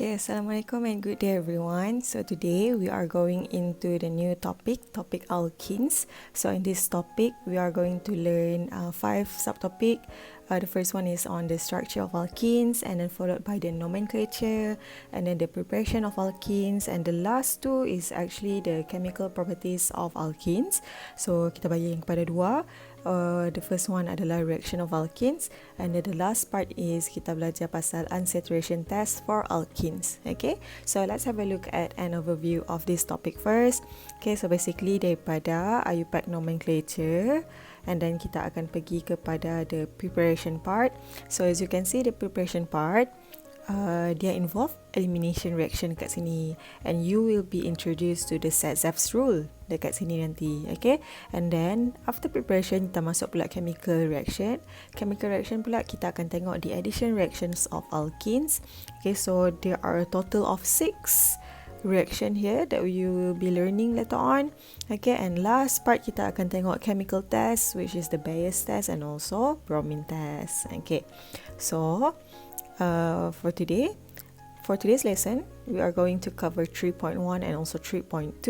Okay, Assalamualaikum and good day everyone. So today we are going into the new topic alkenes. So in this topic we are going to learn 5 subtopic. The first one is on the structure of alkenes, and then followed by the nomenclature, and then the preparation of alkenes, and the last two is actually the chemical properties of alkenes. So kita bagi yang kepada dua. The first one adalah reaction of alkenes, and then the last part is kita belajar pasal unsaturation test for alkenes. Okay, so let's have a look at an overview of this topic first. Okay, so basically daripada IUPAC Nomenclature, and then kita akan pergi kepada the preparation part. So as you can see, the preparation part dia involve elimination reaction kat sini, and you will be introduced to the Zev's rule dekat sini nanti. Okay, and then after preparation kita masuk pula chemical reaction. Chemical reaction pula kita akan tengok the addition reactions of alkenes. Okay, so there are a total of 6 reaction here that you will be learning later on. Okay, and last part kita akan tengok chemical test, which is the Bayes test and also bromine test. Okay, so for today's lesson, we are going to cover 3.1 and also 3.2.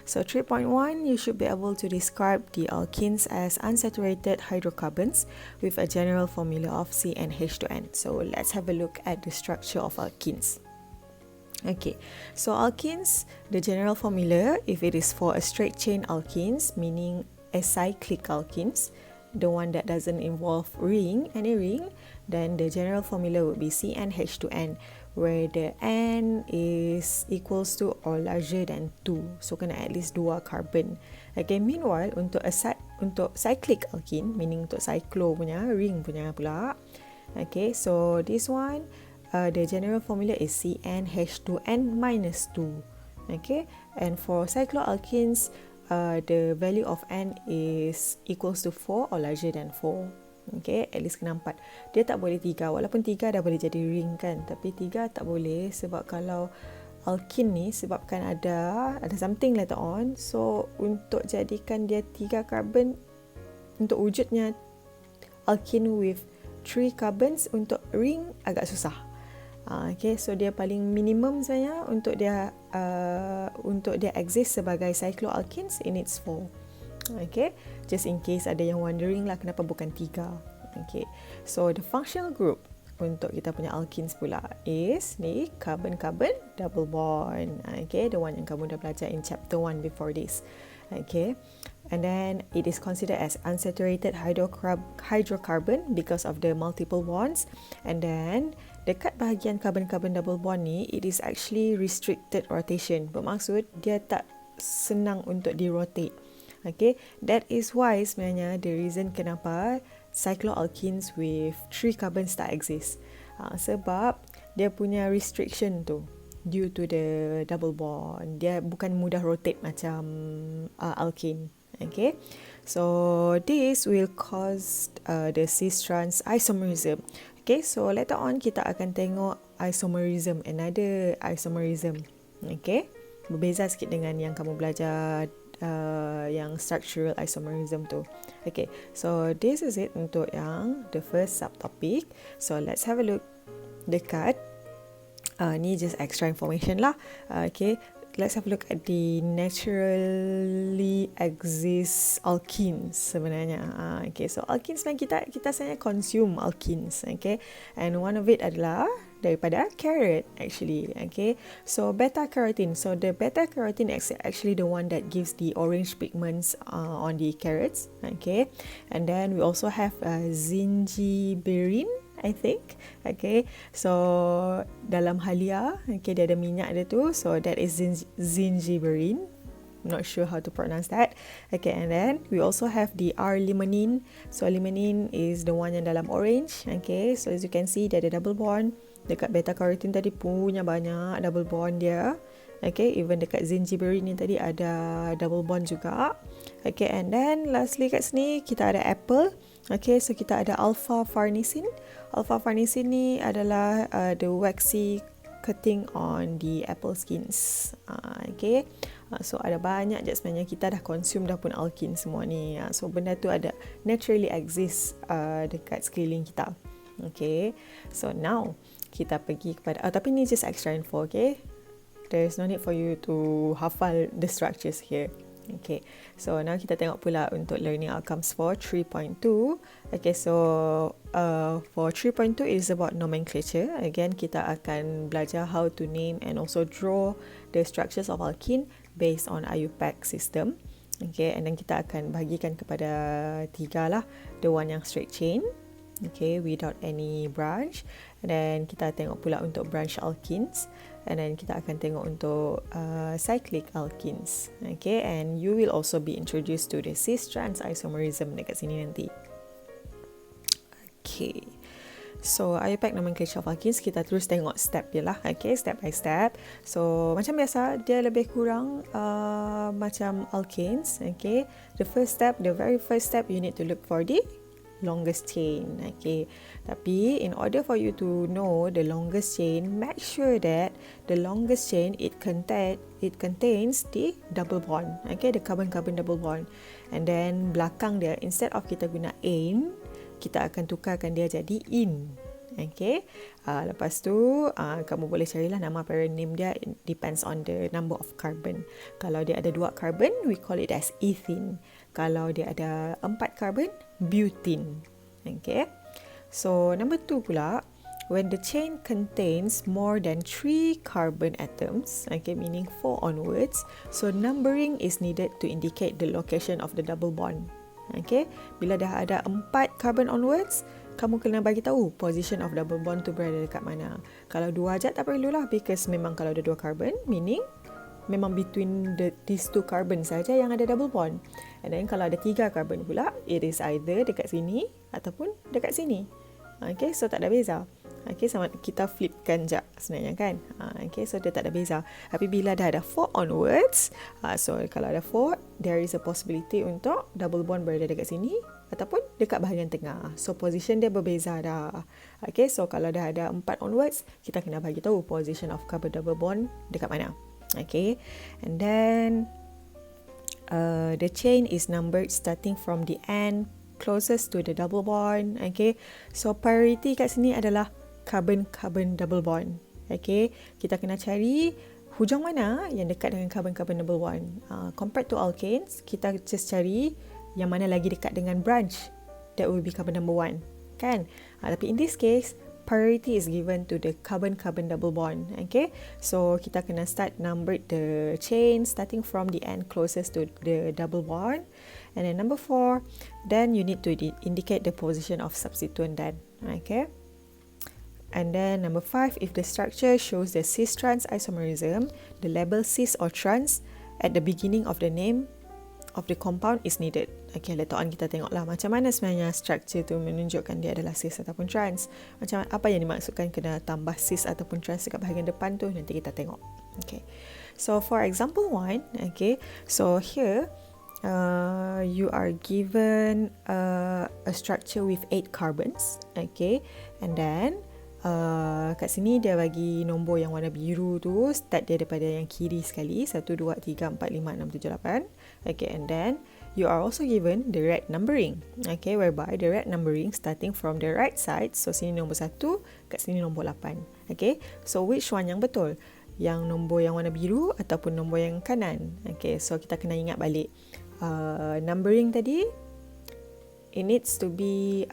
So 3.1, you should be able to describe the alkenes as unsaturated hydrocarbons with a general formula of CnH2n. So let's have a look at the structure of alkenes. Okay, so alkenes, the general formula, if it is for a straight chain alkenes, meaning acyclic alkenes, the one that doesn't involve any ring, then the general formula would be CnH2n, where the N is equals to or larger than 2. So kena at least 2 carbon. Okay, meanwhile untuk cyclic alkene, meaning untuk cyclo punya, ring punya pula. Okay, so this one, the general formula is CnH2n minus 2. Okay, and for cycloalkenes, the value of N is equals to 4 or larger than 4. Okay, at least kena 4. Dia tak boleh 3, walaupun 3 dah boleh jadi ring kan, tapi 3 tak boleh sebab kalau alkene ni sebabkan ada something later on, so untuk jadikan dia 3 carbon, untuk wujudnya alkene with 3 carbons untuk ring agak susah. Okay, so dia paling minimum sebenarnya untuk dia exist sebagai cycloalkenes, it needs 4. Okay, just in case ada yang wondering lah kenapa bukan 3. Okay, so the functional group untuk kita punya alkenes pula is ni carbon-carbon double bond. Okay, the one yang kamu dah belajar in chapter 1 before this. Okay, and then it is considered as unsaturated hydrocarbon because of the multiple bonds, and then dekat bahagian carbon-carbon double bond ni, it is actually restricted rotation. Bermaksud dia tak senang untuk di-rotate. Okay, that is why sebenarnya the reason kenapa cycloalkenes with 3 carbons tak exist. Sebab dia punya restriction tu due to the double bond. Dia bukan mudah rotate macam alkane. Okay, so this will cause the cis-trans isomerism. Okay, so later on kita akan tengok isomerism, another isomerism. Okay, berbeza sikit dengan yang kamu belajar yang structural isomerism tu. Okay, so this is it untuk yang the first subtopic. So let's have a look dekat ni just extra information lah. Okay, let's have a look at the naturally exist alkenes sebenarnya. Okay, so alkenes sebenarnya kita sebenarnya consume alkenes. Okay, and one of it adalah daripada carrot actually. Okay, so beta carotene. So the beta carotene is actually the one that gives the orange pigments on the carrots. Okay, and then we also have zingiberine, I think. Okay, so dalam halia, okay, dia ada minyak dia tu, so that is zingiberine. Not sure how to pronounce that. Okay, and then we also have the R-limonene. So limonene is the one yang dalam orange. Okay, so as you can see, dia ada double bond. Dekat beta carotene tadi punya banyak double bond dia. Okay, even dekat zingiberine ni tadi ada double bond juga. Okay, and then lastly kat sini kita ada apple. Okay, so kita ada alpha farnesene. Alpha farnesene ni adalah the waxy coating on the apple skins. Okay, so ada banyak je sebenarnya kita dah consume dah pun alkene semua ni. So benda tu ada naturally exist dekat sekeliling kita. Okay, so now kita pergi kepada, tapi ni just extra info, okay? There's no need for you to hafal the structures here. Okay, so now kita tengok pula untuk learning outcomes for 3.2. Okay, so for 3.2 is about nomenclature. Again, kita akan belajar how to name and also draw the structures of alkene based on IUPAC system. Okay, and then kita akan bahagikan kepada 3 lah. The one yang straight chain, okay, without any branch. And then kita tengok pula untuk branch alkenes. And then kita akan tengok untuk cyclic alkenes. Okay, and you will also be introduced to the cis-trans isomerism dekat sini nanti. Okay, so IUPAC Nomenclature of Alkenes, kita terus tengok step dia lah. Okay, step by step. So macam biasa, dia lebih kurang macam alkenes. Okay, the very first step, you need to look for the longest chain. Okay, tapi in order for you to know the longest chain, make sure that the longest chain it contains the double bond. Okay, the carbon-carbon double bond. And then belakang dia, instead of kita guna ain, kita akan tukarkan dia jadi in. Okay, lepas tu kamu boleh carilah nama parent name dia, it depends on the number of carbon. Kalau dia ada 2 carbon, we call it as ethene. Kalau dia ada 4 carbon, butene. Okay, so number 2 pula, when the chain contains more than 3 carbon atoms, okay, meaning 4 onwards, so numbering is needed to indicate the location of the double bond. Okay, bila dah ada 4 carbon onwards, kamu kena bagi tahu position of double bond tu berada dekat mana. Kalau 2 aja tak perlulah, because memang kalau ada 2 carbon, meaning memang between these 2 carbon saja yang ada double bond. And then kalau ada 3 carbon pula, it is either dekat sini ataupun dekat sini. Okay, so tak ada beza. Okay, sama kita flipkan je sebenarnya kan. Okay, so dia tak ada beza. Tapi bila dah ada 4 onwards, so kalau ada 4, there is a possibility untuk double bond berada dekat sini ataupun dekat bahagian tengah. So position dia berbeza dah. Okay, so kalau dah ada 4 onwards, kita kena bagi tahu position of carbon double bond dekat mana. Okay, and then the chain is numbered starting from the end closest to the double bond. Okay, so priority kat sini adalah carbon-carbon double bond. Okay, kita kena cari hujung mana yang dekat dengan carbon-carbon double bond. Compared to alkanes, kita just cari yang mana lagi dekat dengan branch. That will be carbon number 1, kan? Tapi in this case, priority is given to the carbon-carbon double bond. Okay, so kita kena start number the chain starting from the end closest to the double bond. And then number 4, then you need to indicate the position of substituent then. Okay, and then number 5, if the structure shows the cis-trans isomerism, the label cis or trans at the beginning of the name of the compound is needed. Okay, later on kita tengoklah macam mana sebenarnya structure tu menunjukkan dia adalah cis ataupun trans. Macam apa yang dimaksudkan kena tambah cis ataupun trans dekat bahagian depan tu, nanti kita tengok. Okay, so for example 1, okay, so here you are given a structure with 8 carbons. Okay, and then kat sini dia bagi nombor yang warna biru tu, start dia daripada yang kiri sekali, 1, 2, 3, 4, 5, 6, 7, 8. Okay, and then you are also given the red numbering. Okay, whereby the red numbering starting from the right side, so sini nombor 1, kat sini nombor 8. Okay, so which one yang betul? Yang nombor yang warna biru ataupun nombor yang kanan? Okay, so kita kena ingat balik numbering tadi, it needs to be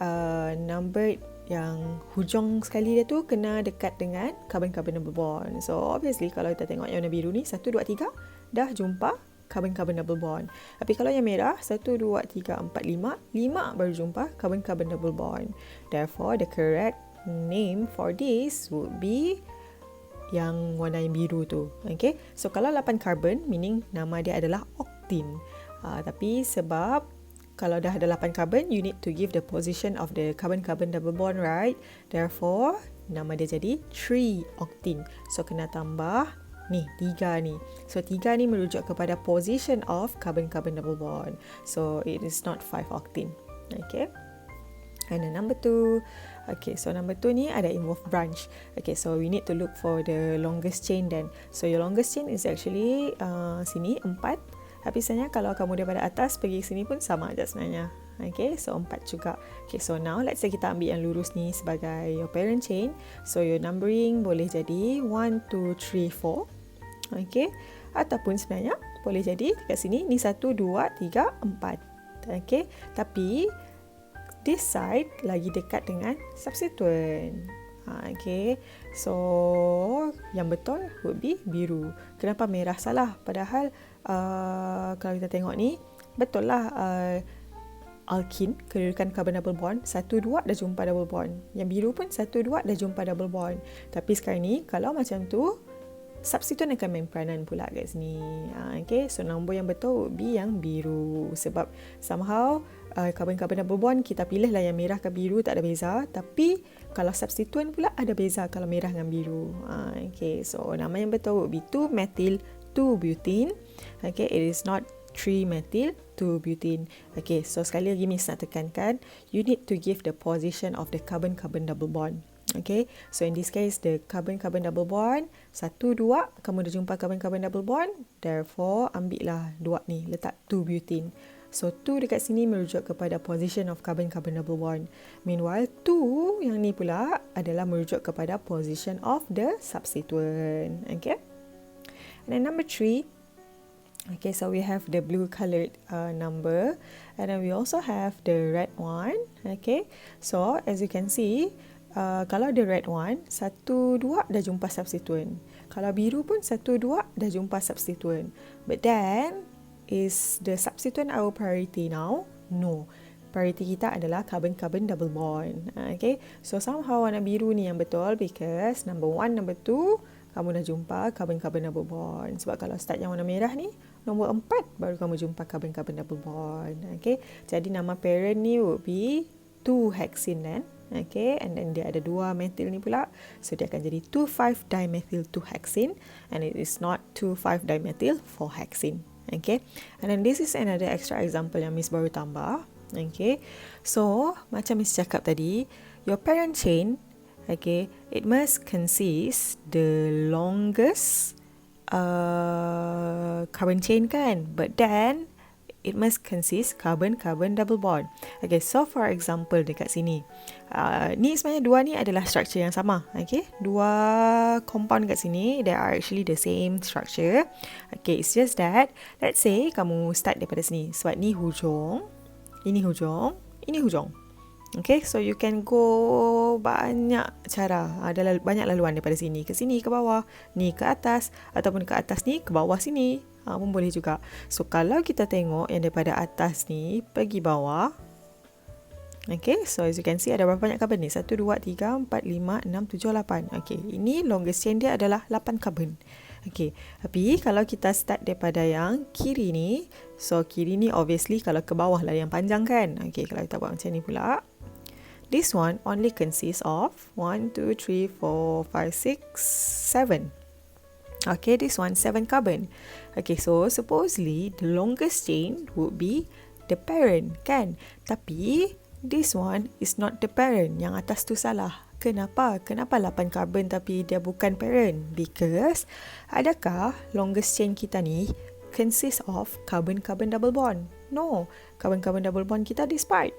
numbered yang hujung sekali dia tu kena dekat dengan carbon-carbon double bond. So obviously kalau kita tengok yang warna biru ni, 1, 2, 3 dah jumpa carbon-carbon double bond. Tapi kalau yang merah, 1, 2, 3, 4, 5 baru jumpa carbon-carbon double bond. Therefore the correct name for this would be yang warna yang biru tu. Okay, so kalau 8 carbon, meaning nama dia adalah octene. Tapi sebab kalau dah ada 8 carbon, you need to give the position of the carbon-carbon double bond, right? Therefore, nama dia jadi 3-octene. So, kena tambah ni, 3 ni. So, 3 ni merujuk kepada position of carbon-carbon double bond. So, it is not 5-octene. Okay. And then number 2. Okay, so number 2 ni ada involve branch. Okay, so we need to look for the longest chain then. So, your longest chain is actually sini, 4. Tapi sebenarnya kalau kamu daripada atas pergi sini pun sama aja sebenarnya. Okay, so 4 juga. Okay, so now let's say kita ambil yang lurus ni sebagai your parent chain. So your numbering boleh jadi 1, 2, 3, 4. Okay, ataupun sebenarnya boleh jadi dekat sini ni 1, 2, 3, 4. Okay, tapi this side lagi dekat dengan substituent. Okay, so yang betul would be biru. Kenapa merah salah? Padahal kalau kita tengok ni, betul lah alkene, kedudukan carbon double bond 1, 2 dah jumpa double bond. Yang biru pun 1, 2 dah jumpa double bond. Tapi sekarang ni kalau macam tu, substituent akan main peranan pula kat sini. Okay, so nombor yang betul would be yang biru. Sebab somehow carbon-carbon double bond kita pilih lah yang merah ke biru, tak ada beza. Tapi kalau substituent pula ada beza kalau merah dengan biru. Okay, so nama yang betul would be 2-methyl 2-butene. Okay, it is not 3-methyl 2-butene. Okay, so sekali lagi Miss nak tekankan, you need to give the position of the carbon-carbon double bond. Okay, so in this case the carbon-carbon double bond 1, 2, kamu dah jumpa carbon-carbon double bond, therefore ambil lah 2 ni, letak 2-butene. So 2 dekat sini merujuk kepada position of carbon-carbon double bond. Meanwhile 2 yang ni pula adalah merujuk kepada position of the substituent. Okay, and then number 3. Okay, so we have the blue coloured number, and then we also have the red one. Okay, so as you can see, kalau the red one 1, 2 dah jumpa substituent. Kalau biru pun 1, 2 dah jumpa substituent. But then, is the substituent our priority now? No. Priority kita adalah carbon-carbon double bond. Okay, so somehow warna biru ni yang betul because number 1, number 2 kamu dah jumpa carbon-carbon double bond. Sebab kalau start yang warna merah ni, nombor 4 baru kamu jumpa carbon-carbon double bond. Okay, jadi nama parent ni would be 2-hexene then. Okay, and then dia ada 2 methyl ni pula, so dia akan jadi 2,5-dimethyl 2-hexene, and it is not 2,5-dimethyl 4-hexene. Okay, and then this is another extra example yang Miss baru tambah. Okay, so macam Miss cakap tadi, your parent chain, okay, it must consist the longest carbon chain kan, but then it must consist carbon-carbon double bond. Okay, so for example dekat sini, ni sebenarnya 2 ni adalah structure yang sama. Okay, 2 compound dekat sini, they are actually the same structure. Okay, it's just that, let's say kamu start daripada sini. Sebab ni hujung, ini hujung, ini hujung. Okay, so you can go banyak cara. Ada banyak laluan daripada sini ke sini, ke bawah, ni ke atas, ataupun ke atas ni ke bawah sini. Pun boleh juga. So kalau kita tengok yang daripada atas ni pergi bawah, okay, so as you can see ada berapa banyak carbon ni? 1, 2, 3, 4, 5, 6, 7, 8. Okay, ini longest chain dia adalah 8 carbon. Okay, tapi kalau kita start daripada yang kiri ni, so kiri ni obviously kalau ke bawah lah yang panjang kan. Okay, kalau kita buat macam ni pula, this one only consists of 1, 2, 3, 4, 5, 6, 7. Okay, this one 7 carbon. Okay, so supposedly the longest chain would be the parent kan. Tapi this one is not the parent. Yang atas tu salah. Kenapa? Kenapa 8 carbon tapi dia bukan parent? Because adakah longest chain kita ni consists of carbon-carbon double bond? No. Carbon-carbon double bond kita this part.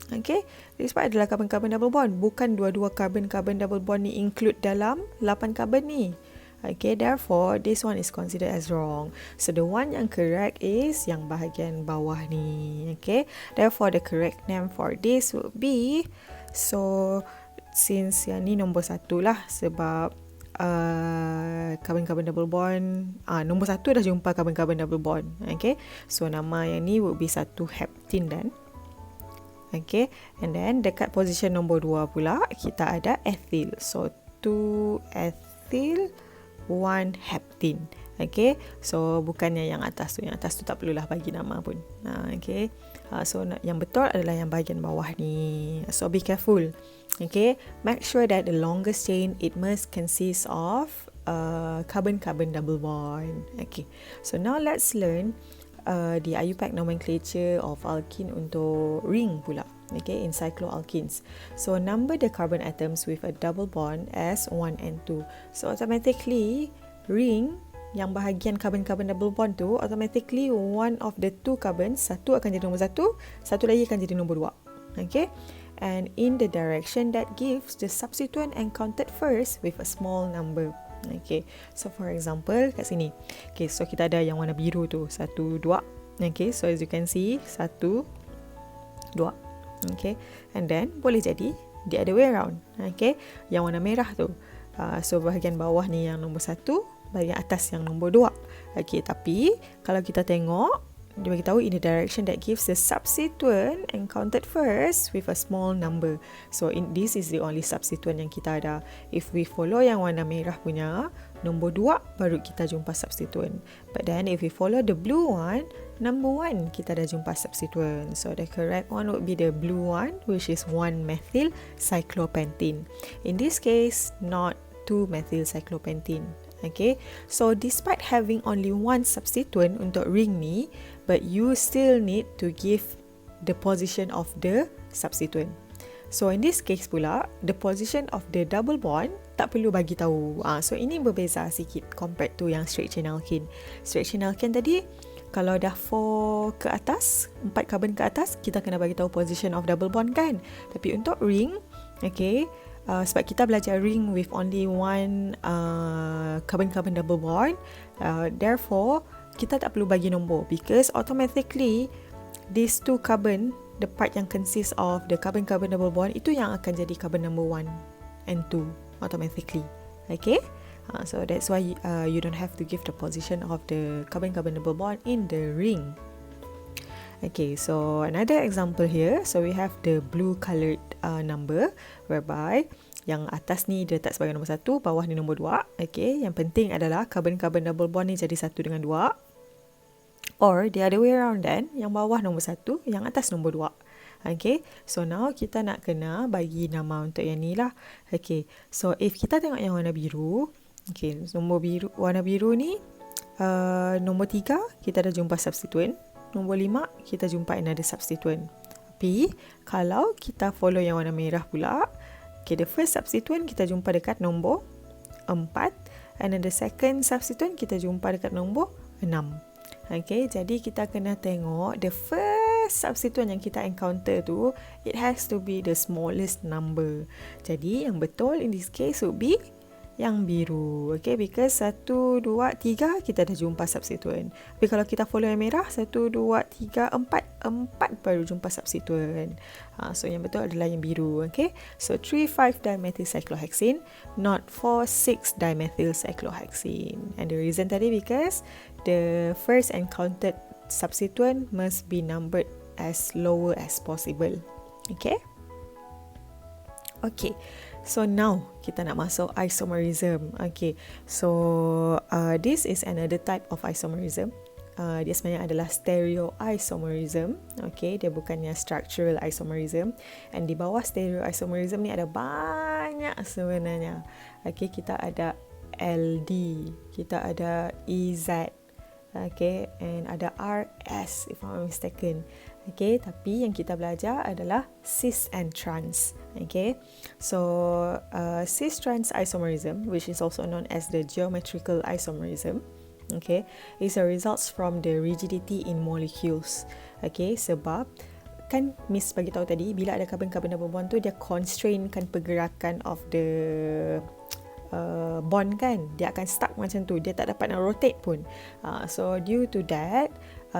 Okay, this part adalah carbon-carbon double bond. Bukan dua-dua carbon-carbon double bond ni include dalam 8 carbon ni. Okay, therefore this one is considered as wrong. So the one yang correct is yang bahagian bawah ni. Okay, therefore the correct name for this would be, so since yang ni nombor 1 lah, sebab carbon-carbon double bond, nombor 1 dah jumpa carbon-carbon double bond. Okay, so nama yang ni would be 1-heptene dan. Okay, and then dekat position nombor 2 pula kita ada ethyl. So 2-ethyl 1-heptene. Okay, so bukannya yang atas tu. Yang atas tu tak perlulah bagi nama pun. Okay, so yang betul adalah yang bahagian bawah ni. So be careful. Okay, make sure that the longest chain it must consist of carbon-carbon double bond. Okay, so now let's learn the IUPAC Nomenclature of Alkene untuk ring pula. Okay, in Cycloalkenes. So number the carbon atoms with a double bond as 1 and 2. So automatically ring yang bahagian carbon-carbon double bond tu, automatically one of the two carbons, satu akan jadi nombor 1, satu lagi akan jadi nombor 2. Okay, and in the direction that gives the substituent encountered first with a small number. Okay, so for example kat sini, okay, so kita ada yang warna biru tu 1, 2. Okay, so as you can see 1, 2. Okay, and then boleh jadi the other way around. Okay, yang warna merah tu, so bahagian bawah ni yang nombor 1, bahagian atas yang nombor 2. Okay, tapi kalau kita tengok, dia bagi tahu in the direction that gives the substituent encountered first with a small number. So this is the only substituent yang kita ada. If we follow yang warna merah punya, nombor 2 baru kita jumpa substituent. But then if we follow the blue one, number 1 kita dah jumpa substituent. So the correct one would be the blue one, which is 1-methyl cyclopentene. In this case, not 2-methyl cyclopentene. Okay, so despite having only one substituent untuk ring ni, but you still need to give the position of the substituent. So in this case pula, the position of the double bond tak perlu bagi tahu. So ini berbeza sikit compared to yang straight chain alkene. Straight chain alkene tadi, kalau dah 4 ke atas, 4 carbon ke atas, kita kena bagi tahu position of double bond kan. Tapi untuk ring, okay, sebab kita belajar ring with only one carbon-carbon double bond, therefore kita tak perlu bagi nombor, because automatically these two carbon, the part yang consist of the carbon-carbon double bond, itu yang akan jadi carbon number 1 and 2 automatically. Okay, so that's why you don't have to give the position of the carbon-carbon double bond in the ring. Okay, so another example here. So we have the blue coloured number, whereby yang atas ni dia letak sebagai nombor 1, bawah ni nombor 2. Okay, yang penting adalah carbon-carbon double bond ni jadi 1 dengan 2. Or the other way around then, yang bawah nombor 1, yang atas nombor 2. Okay, so now kita nak kena bagi nama untuk yang ni lah. Okay, so if kita tengok yang warna biru, okay, warna biru ni, nombor 3 kita dah jumpa substituent. Nombor 5, kita jumpa another substituent. Tapi, kalau kita follow yang warna merah pula, okay, the first substituent kita jumpa dekat nombor 4. And then the second substituent kita jumpa dekat nombor 6. Okay, jadi kita kena tengok the first substituent yang kita encounter tu, it has to be the smallest number. Jadi, yang betul in this case would be yang biru. Okay, because 1, 2, 3 kita dah jumpa substituent. Tapi kalau kita follow yang merah, 1, 2, 3, 4 baru jumpa substituent. So yang betul adalah yang biru. Okay, so 3,5-dimethyl cyclohexene, not 4,6-dimethyl cyclohexene. And the reason tadi because the first encountered substituent must be numbered as lower as possible. Okay. Okay, so now kita nak masuk isomerism. Okay, so this is another type of isomerism. Dia sebenarnya adalah stereoisomerism. Okay, dia bukannya structural isomerism. And di bawah stereoisomerism ni ada banyak sebenarnya. Okay, kita ada LD, kita ada EZ, okay, and ada RS if I'm not mistaken. Okay, tapi yang kita belajar adalah cis and trans. Okay, so cis trans isomerism, which is also known as the geometrical isomerism, okay, is a results from the rigidity in molecules. Okay, sebab kan Miss bagi tahu tadi, bila ada carbon-carbon double bond tu, dia constrainkan pergerakan of the bond kan, dia akan stuck macam tu, dia tak dapat nak rotate pun. So due to that,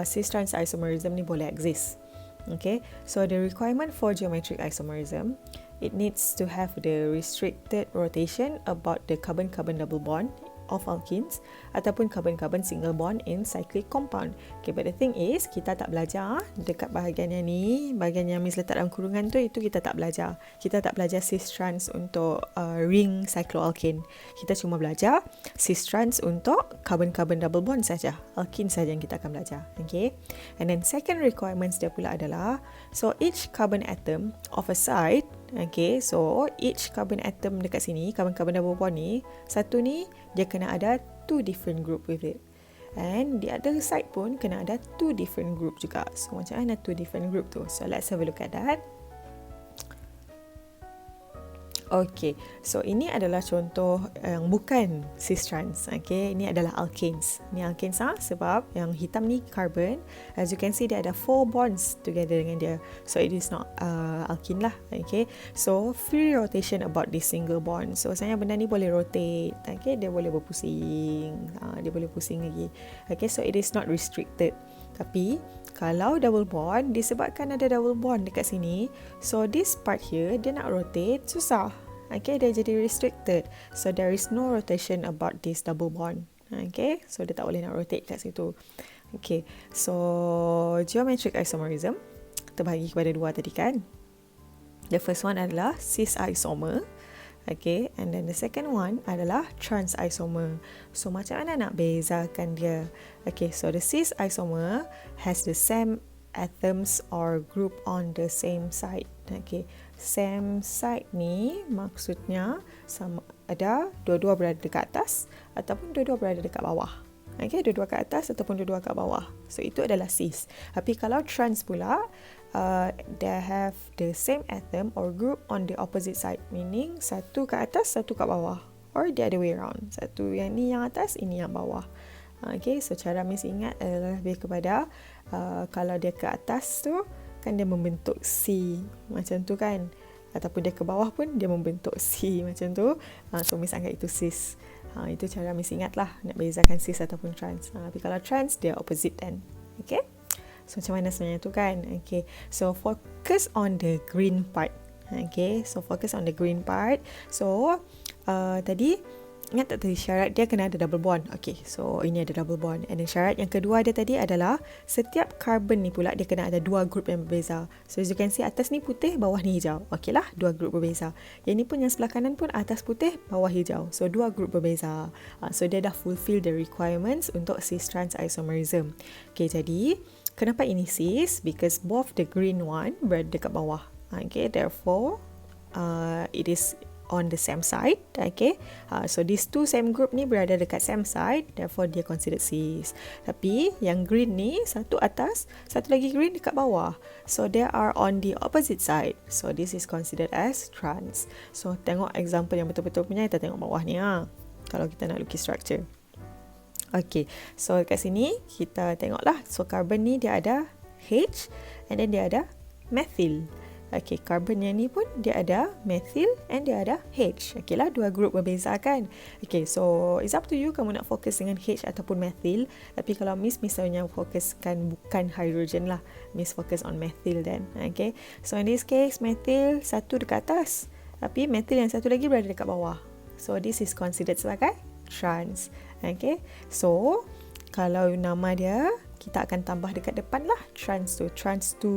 cis trans isomerism ni boleh exist. Okay, so the requirement for geometric isomerism, it needs to have the restricted rotation about the carbon-carbon double bond of alkenes ataupun carbon-carbon single bond in cyclic compound. Okay, but the thing is, kita tak belajar dekat bahagian yang ni, bahagian yang Miss letak dalam kurungan tu, itu kita tak belajar. Kita tak belajar cis trans untuk ring cycloalkane. Kita cuma belajar cis trans untuk carbon-carbon double bond saja. Alkene saja yang kita akan belajar. Okay, and then second requirements dia pula adalah, so each carbon atom of a side, okay, so each carbon atom dekat sini, carbon-carbon double bond ni, satu ni dia kena ada 2 different group with it. And the other side pun kena ada 2 different group juga. So macam mana 2 different group tu? So let's have a look at that. Okay, so ini adalah contoh yang bukan cis trans. Okay, ini adalah alkanes. Ini alkanes sebab yang hitam ni carbon. As you can see, dia ada 4 bonds together dengan dia. So it is not alkene lah. Okay, so free rotation about this single bond. So sebenarnya benda ni boleh rotate. Okay, dia boleh berpusing. Dia boleh pusing lagi. Okay, so it is not restricted. Tapi kalau double bond, disebabkan ada double bond dekat sini, so this part here dia nak rotate susah. Okay, dia jadi restricted. So there is no rotation about this double bond. Okay, so dia tak boleh nak rotate kat situ. Okay, so geometric isomerism terbahagi kepada 2 tadi kan. The first one adalah cis isomer. Okay, and then the second one adalah trans isomer. So macam mana nak bezakan dia? Okay, so the cis isomer has the same atoms or group on the same side. Okay, same side ni maksudnya sama ada dua-dua berada dekat atas ataupun dua-dua berada dekat bawah. Okay, dua-dua kat atas ataupun dua-dua kat bawah. So itu adalah cis. Tapi kalau trans pula, they have the same atom or group on the opposite side, meaning satu kat atas, satu kat bawah, or the other way around. Satu yang ni yang atas, ini yang bawah. Okay, so cara Miss ingat adalah lebih kepada kalau dia ke atas tu kan dia membentuk C macam tu kan, ataupun dia ke bawah pun dia membentuk C macam tu. So Miss anggap itu cis. Itu cara Miss ingat lah nak bezakan cis ataupun trans. Tapi kalau trans dia opposite then. Okay, so macam mana sebenarnya tu kan. Okay, so focus on the green part. Okay, so focus on the green part. So tadi ingat tak tadi syarat dia kena ada double bond. Okay, so ini ada double bond. And then syarat yang kedua dia tadi adalah setiap carbon ni pula dia kena ada 2 group yang berbeza. So as you can see, atas ni putih, bawah ni hijau. Okay lah, 2 group berbeza. Yang ni pun yang sebelah kanan pun atas putih, bawah hijau. So 2 group berbeza. So dia dah fulfill the requirements untuk cis trans isomerism. Okay, jadi kenapa ini cis? Because both the green one berada dekat bawah. Okay, therefore it is on the same side. Okay, so these two same group ni berada dekat same side, therefore dia considered cis. Tapi yang green ni satu atas, satu lagi green dekat bawah, so they are on the opposite side, so this is considered as trans. So tengok example yang betul-betul punya, kita tengok bawah ni kalau kita nak lukis structure. Okay, so kat sini kita tengoklah, so carbon ni dia ada H and then dia ada methyl. Okay, carbon yang ni pun dia ada methyl and dia ada H. Okay lah, 2 group berbeza kan. Okay, so it's up to you kamu nak fokus dengan H ataupun methyl. Tapi kalau Miss misalnya fokuskan bukan hydrogen lah, Miss fokus on methyl then. Okay, so in this case methyl satu dekat atas, tapi methyl yang satu lagi berada dekat bawah. So this is considered sebagai trans. Okay, so kalau nama dia kita akan tambah dekat depan lah, trans 2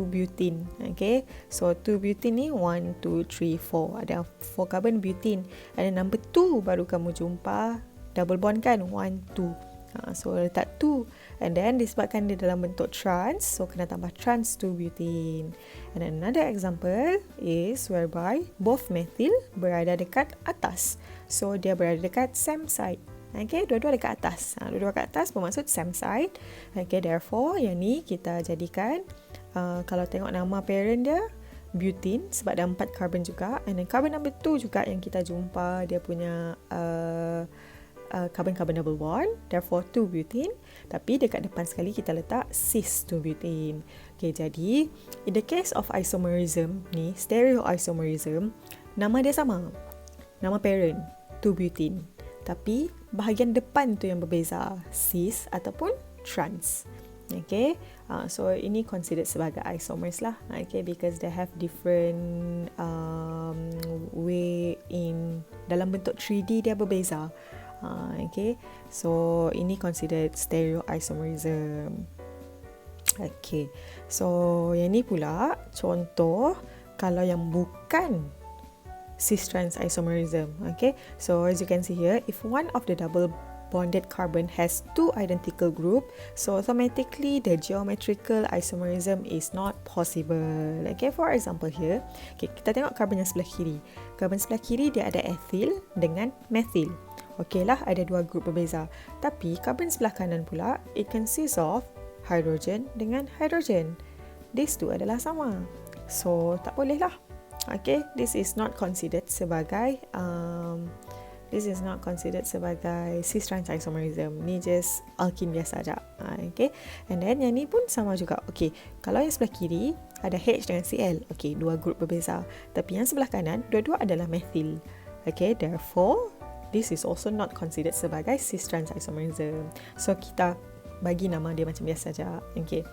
butene. Okay, so 2 butene ni 1, 2, 3, 4, ada 4 carbon butene. Ada number 2 baru kamu jumpa double bond kan, 1, 2. So letak 2, and then disebabkan dia dalam bentuk trans, so kena tambah trans 2 butene. And another example is whereby both methyl berada dekat atas, so dia berada dekat same side. Okay, dua-dua dekat atas. Dua-dua dekat atas bermaksud same side. Okay, therefore yang ni kita jadikan kalau tengok nama parent dia butene sebab ada 4 carbon juga, and then carbon number 2 juga yang kita jumpa dia punya carbon-carbon double bond, therefore 2 butene. Tapi dekat depan sekali kita letak cis 2 butene. Okay, jadi in the case of isomerism ni, stereoisomerism, nama dia sama, nama parent 2 butene, tapi bahagian depan tu yang berbeza, cis ataupun trans. Okay, so ini considered sebagai isomers lah. Okay, because they have different way in dalam bentuk 3D dia berbeza. Okay, so ini considered stereoisomerism. Okay, so yang ni pula contoh kalau yang bukan cis trans isomerism. Okay, so as you can see here, if one of the double bonded carbon has 2 identical group, so automatically the geometrical isomerism is not possible. Okay, for example here, okay, kita tengok carbon yang sebelah kiri. Carbon sebelah kiri dia ada ethyl dengan methyl. Okay lah, ada 2 group berbeza. Tapi carbon sebelah kanan pula, it consists of hydrogen dengan hydrogen. These two adalah sama, so tak boleh lah. Okay, this is not considered sebagai cis trans isomerism. Ni just alkene biasa aja. Okay, and then yang ni pun sama juga. Okay, kalau yang sebelah kiri ada H dengan Cl. Okay, dua grup berbeza. Tapi yang sebelah kanan dua-dua adalah methyl. Okay, therefore this is also not considered sebagai cis trans isomerism. So kita bagi nama dia macam biasa aja. Okay.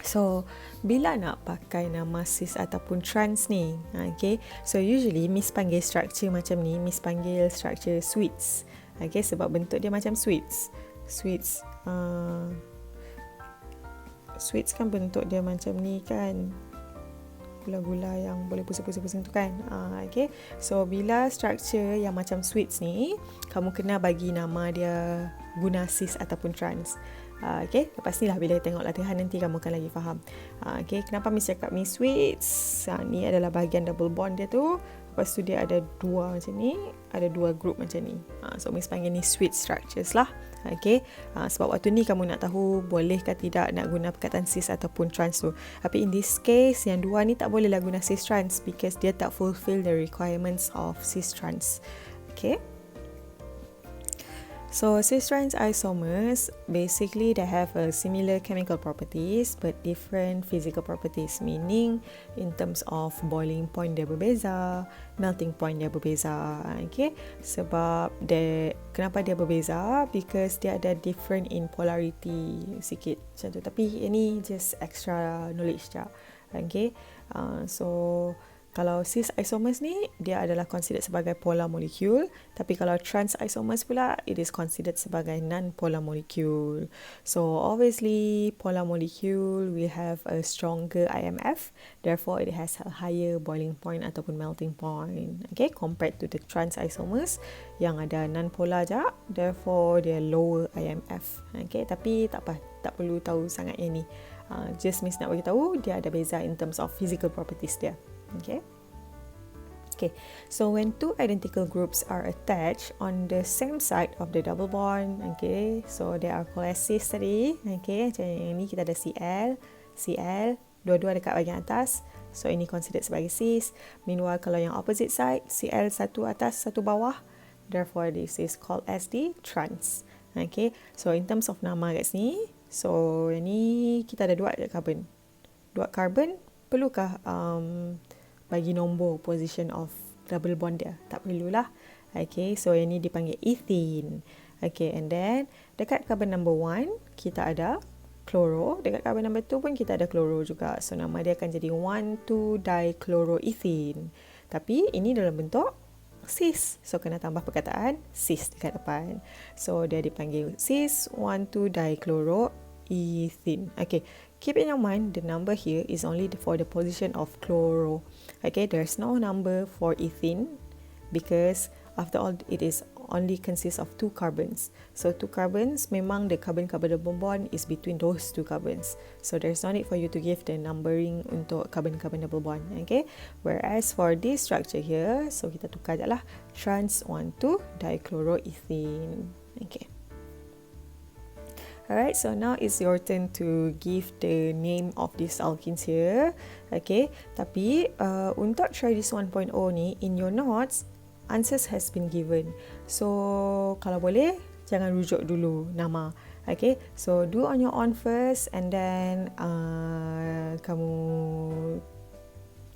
So, bila nak pakai nama cis ataupun trans ni, okay, so usually Miss panggil structure macam ni, Miss panggil structure sweets, okay, sebab bentuk dia macam sweets. Sweets kan bentuk dia macam ni kan, gula-gula yang boleh pusing-pusing tu kan. Okay, so bila structure yang macam sweets ni, kamu kena bagi nama dia guna cis ataupun trans. Okay, lepas ni lah bila tengok latihan nanti kamu akan lagi faham. Okay, kenapa Miss cakap ni sweets? Ni adalah bahagian double bond dia tu. Lepas tu dia ada dua macam ni, ada dua group macam ni. So Miss panggil ni sweet structures lah. Okay, sebab waktu ni kamu nak tahu boleh ke tidak nak guna perkataan cis ataupun trans tu. Tapi in this case, yang dua ni tak boleh lah guna cis trans because dia tak fulfill the requirements of cis trans. Okay. So, cis-trans isomers, basically they have a similar chemical properties but different physical properties. Meaning, in terms of boiling point dia berbeza, melting point dia berbeza. Okay? Sebab kenapa dia berbeza? Because dia ada different in polarity sikit macam tu. Tapi ini just extra knowledge je. Okay? So, kalau cis isomers ni, dia adalah considered sebagai polar molecule. Tapi kalau trans isomers pula, it is considered sebagai non-polar molecule. So, obviously, polar molecule will have a stronger IMF. Therefore, it has a higher boiling point ataupun melting point. Okay, compared to the trans isomers yang ada non-polar je. Therefore, dia lower IMF. Okay, tapi tak apa, tak perlu tahu sangat yang ni. Just Miss nak bagi tahu, dia ada beza in terms of physical properties dia. Okay. Okay, so when two identical groups are attached on the same side of the double bond, okay, so they are called as cis tadi, okay, macam yang ni kita ada Cl, dua-dua dekat bahagian atas, so ini considered sebagai cis. Meanwhile, kalau yang opposite side, Cl satu atas, satu bawah, therefore this is called as the trans. Okay, so in terms of nama kat sini, so yang ni kita ada dua carbon. Dua carbon, perlukah bagi nombor position of double bond dia? Tak perlulah. Okay, so yang ni dipanggil ethene. Okay, and then dekat carbon number 1 kita ada chloro. Dekat carbon number 2 pun kita ada chloro juga. So nama dia akan jadi 1,2-dichloroethene. Tapi ini dalam bentuk cis. So kena tambah perkataan cis dekat depan. So dia dipanggil cis 1,2-dichloroethene. Okay, keep in your mind the number here is only for the position of chloro. Okay, there's no number for ethene because after all it is only consists of two carbons. So two carbons, memang the carbon-carbon double bond is between those two carbons. So there's no need for you to give the numbering untuk carbon-carbon double bond. Okay, whereas for this structure here, so kita tukar je lah, trans 1,2-dichloroethene. Okay. Alright, so now it's your turn to give the name of these alkenes here. Okay, tapi untuk try this 1.0 ni, in your notes, answers has been given. So, kalau boleh, jangan rujuk dulu nama. Okay, so do on your own first and then kamu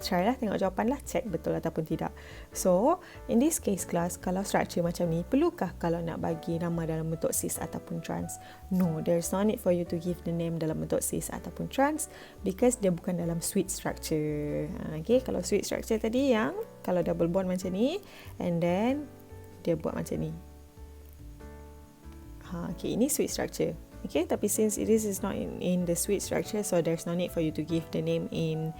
try lah, tengok jawapan lah, check betul ataupun tidak. So, in this case class, kalau structure macam ni, perlukah kalau nak bagi nama dalam bentuk cis ataupun trans? No, there's no need for you to give the name dalam bentuk cis ataupun trans because dia bukan dalam sweet structure. Okay, kalau sweet structure tadi yang kalau double bond macam ni and then dia buat macam ni. Okay, ini sweet structure. Okay, tapi since this is not in the sweet structure, so there's no need for you to give the name in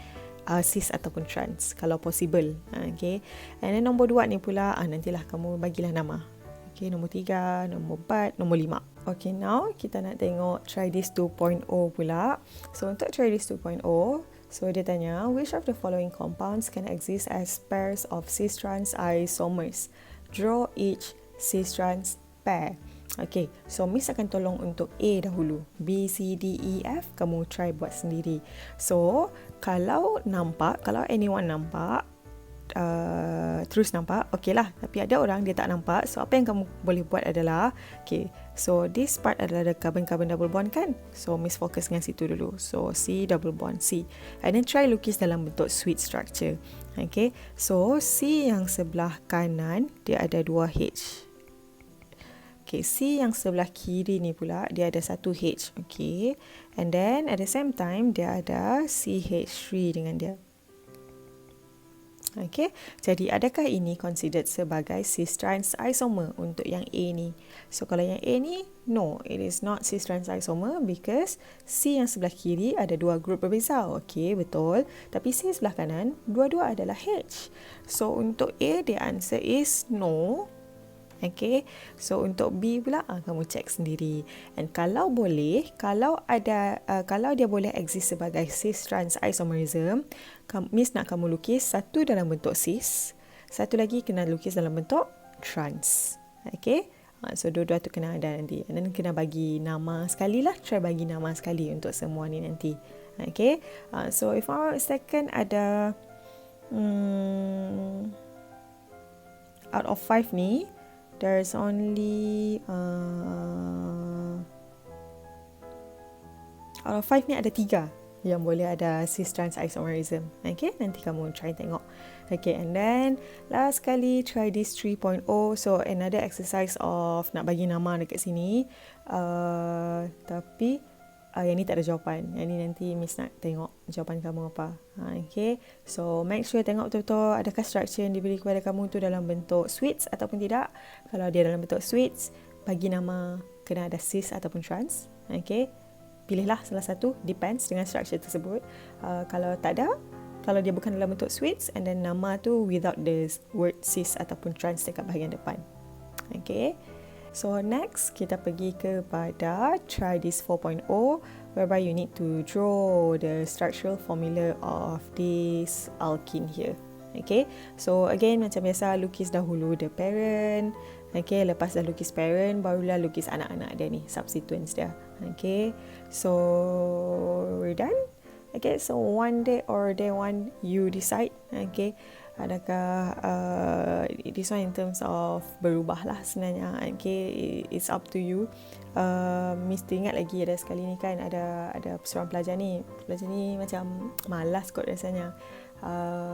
cis ataupun trans kalau possible. Okay, and then nombor 2 ni pula nantilah kamu bagilah nama. Okay, nombor 3, nombor 4, nombor 5. Okay, now kita nak tengok try this 2.0 pula. So untuk try this 2.0, so dia tanya which of the following compounds can exist as pairs of cis trans isomers? Draw each cis trans pair. Okay, so Miss akan tolong untuk A dahulu. B, C, D, E, F, kamu try buat sendiri. So, kalau anyone nampak, terus nampak, okay lah. Tapi ada orang dia tak nampak. So, apa yang kamu boleh buat adalah, okay, so this part adalah the carbon-carbon double bond kan? So, Miss fokus dengan situ dulu. So, C double bond, C. And then try lukis dalam bentuk sweet structure. Okay, so C yang sebelah kanan, dia ada 2 H. Okay, C yang sebelah kiri ni pula, dia ada 1 H. Okay, and then at the same time, dia ada CH3 dengan dia. Okay, jadi adakah ini considered sebagai cis-trans isomer untuk yang A ni? So, kalau yang A ni, no, it is not cis-trans isomer because C yang sebelah kiri ada 2 grup berbeza. Okay, betul. Tapi C sebelah kanan, dua-dua adalah H. So, untuk A, the answer is no. Okay, so untuk B pula kamu cek sendiri. And kalau boleh, kalau dia boleh exist sebagai cis-trans isomerism, Miss nak kamu lukis satu dalam bentuk cis, satu lagi kena lukis dalam bentuk trans. Okay, so dua-dua tu kena ada nanti. And then kena bagi nama sekali lah, try bagi nama sekali untuk semua ni nanti. Okay, so if our second ada out of 5 ni, there's only out of 5 ni ada 3 yang boleh ada cis-trans isomerism. Okay, nanti kamu try tengok. Okay, and then last kali try this 3.0. So another exercise of nak bagi nama dekat sini, tapi yang ni tak ada jawapan. Yang ni nanti Miss nak tengok jawapan kamu apa. Okay, so make sure tengok betul-betul adakah structure yang diberi kepada kamu tu dalam bentuk sweets ataupun tidak. Kalau dia dalam bentuk sweets, bagi nama kena ada cis ataupun trans. Okay, pilihlah salah satu, depends dengan structure tersebut. Kalau tak ada, kalau dia bukan dalam bentuk sweets, and then nama tu without the word cis ataupun trans dekat bahagian depan. Okay, so next kita pergi kepada try this 4.0, whereby you need to draw the structural formula of this alkene here. Okay, so again macam biasa, lukis dahulu the parent. Okay, lepas dah lukis parent, barulah lukis anak-anak dia ni, substituents dia. Okay, so we're done. Okay, so one day or day one you decide. Okay, adakah this one in terms of berubah lah sebenarnya. Okay, it's up to you. Mesti ingat lagi ada sekali ni kan, ada seorang pelajar ni macam malas kot rasanya.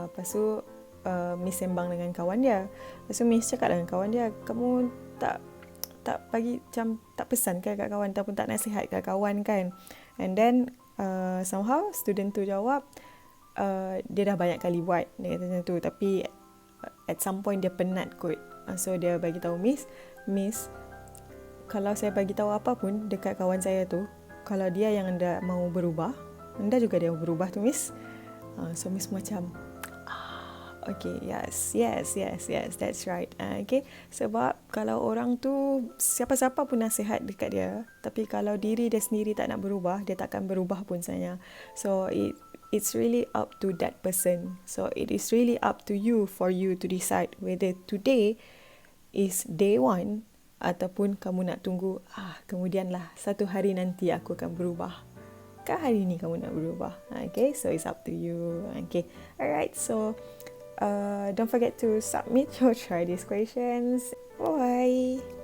Lepas tu Miss sembang dengan kawan dia. Lepas tu Miss cakap dengan kawan dia, kamu tak bagi macam tak pesan kan kat kawan ataupun tak nasihat kat kawan kan. And then somehow student tu jawab, dia dah banyak kali buat, dia kata macam tu, tapi at some point dia penat kot. So dia bagi tahu Miss, kalau saya bagi tahu apa pun dekat kawan saya tu, kalau dia yang anda mau berubah, anda juga dia mau berubah tu Miss. So Miss macam okay, yes, that's right. Okay, sebab kalau orang tu siapa-siapa pun nasihat dekat dia, tapi kalau diri dia sendiri tak nak berubah, dia takkan berubah pun sebenarnya. So it's really up to that person. So it is really up to you for you to decide whether today is day one ataupun kamu nak tunggu kemudian lah satu hari nanti aku akan berubah. Kan hari ni kamu nak berubah. Okay, so it's up to you. Okay, alright, so don't forget to submit your try these questions. Bye.